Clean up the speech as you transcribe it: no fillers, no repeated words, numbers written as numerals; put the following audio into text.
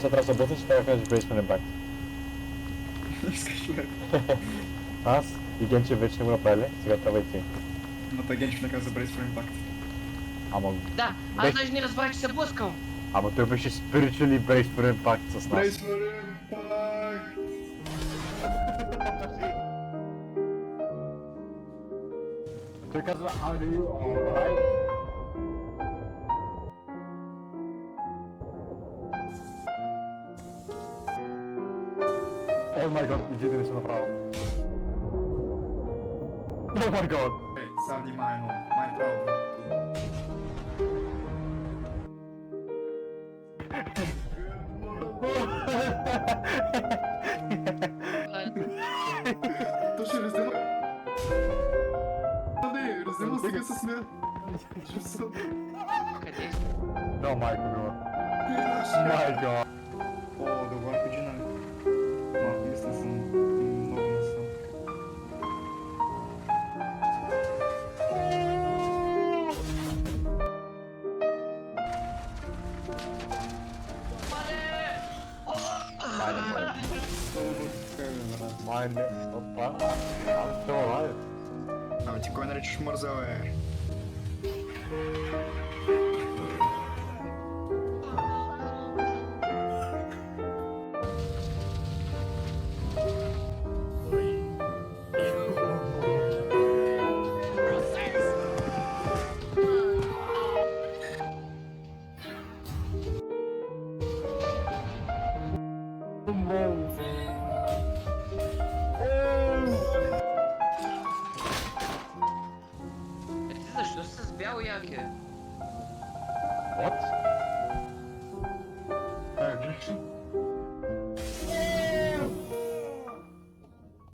Ще трябва да се обясниш, ще трябва да кажеш Brace for Impact. Искаш ли? Аз и Генче вече не го направили, сега трябва и ти. Но той Генчев не каза Brace for Impact. Ама... Да, аз даже не разбрах, че се блъскам. Ама той беше spiritually Brace for Impact с нас. Brace for Impact! Той казва, are you alright? Oh my god, иди не се направо. Oh my god! Ей, сега внимайно, май право. То ще раздема... Не, раздема сега се смея. Чувствам. Къде? No, майко мила. My god. О, добър пиджина. Малко мисля съм много насъл. Mine, I'm still alive. А ти кой наричаш мързел, е?